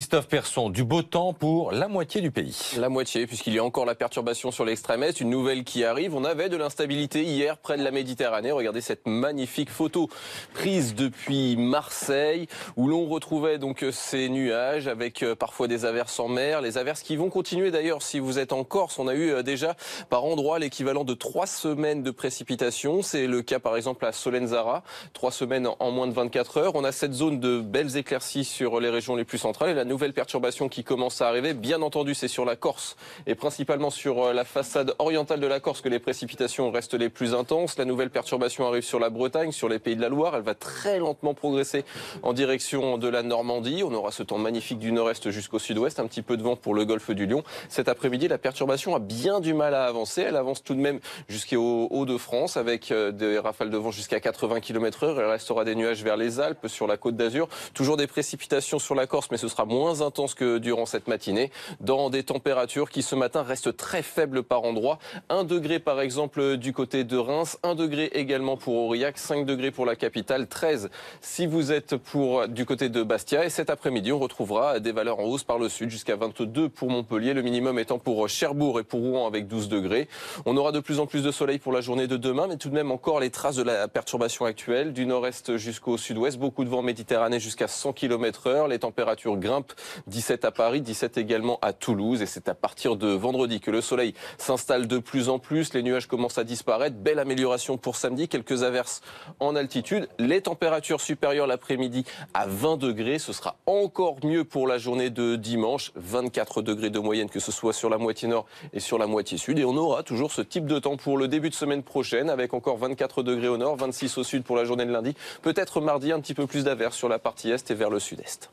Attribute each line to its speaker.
Speaker 1: Christophe Persson, du beau temps pour la moitié du pays.
Speaker 2: La moitié, puisqu'il y a encore la perturbation sur l'extrême est, une nouvelle qui arrive. On avait de l'instabilité hier près de la Méditerranée. Regardez cette magnifique photo prise depuis Marseille, où l'on retrouvait donc ces nuages avec parfois des averses en mer. Les averses qui vont continuer d'ailleurs si vous êtes en Corse. On a eu déjà par endroit l'équivalent de 3 semaines de précipitations. C'est le cas par exemple à Solenzara, 3 semaines en moins de 24 heures. On a cette zone de belles éclaircies sur les régions les plus centrales et la nouvelle perturbation qui commence à arriver, bien entendu, c'est sur la Corse et principalement sur la façade orientale de la Corse que les précipitations restent les plus intenses. La nouvelle perturbation arrive sur la Bretagne, sur les Pays de la Loire. Elle va très lentement progresser en direction de la Normandie. On aura ce temps magnifique du nord-est jusqu'au sud-ouest, un petit peu de vent pour le golfe du Lion. Cet après-midi, la perturbation a bien du mal à avancer. Elle avance tout de même jusqu'au Hauts-de-France avec des rafales de vent jusqu'à 80 km/h. Il restera des nuages vers les Alpes, sur la Côte d'Azur. Toujours des précipitations sur la Corse, mais ce sera moins intense que durant cette matinée, dans des températures qui ce matin restent très faibles par endroits. 1 degré par exemple du côté de Reims, 1 degré également pour Aurillac, 5 degrés pour la capitale, 13 si vous êtes du côté de Bastia. Et cet après-midi, on retrouvera des valeurs en hausse par le sud, jusqu'à 22 pour Montpellier, le minimum étant pour Cherbourg et pour Rouen avec 12 degrés. On aura de plus en plus de soleil pour la journée de demain, mais tout de même encore les traces de la perturbation actuelle, du nord-est jusqu'au sud-ouest, beaucoup de vent méditerranéen jusqu'à 100 km/h. Les températures grimpent, 17 à Paris, 17 également à Toulouse. Et c'est à partir de vendredi que le soleil s'installe de plus en plus. Les nuages commencent à disparaître. Belle amélioration pour samedi. Quelques averses en altitude. Les températures supérieures l'après-midi à 20 degrés. Ce sera encore mieux pour la journée de dimanche. 24 degrés de moyenne, que ce soit sur la moitié nord et sur la moitié sud. Et on aura toujours ce type de temps pour le début de semaine prochaine, avec encore 24 degrés au nord, 26 au sud pour la journée de lundi. Peut-être mardi, un petit peu plus d'averses sur la partie est et vers le sud-est.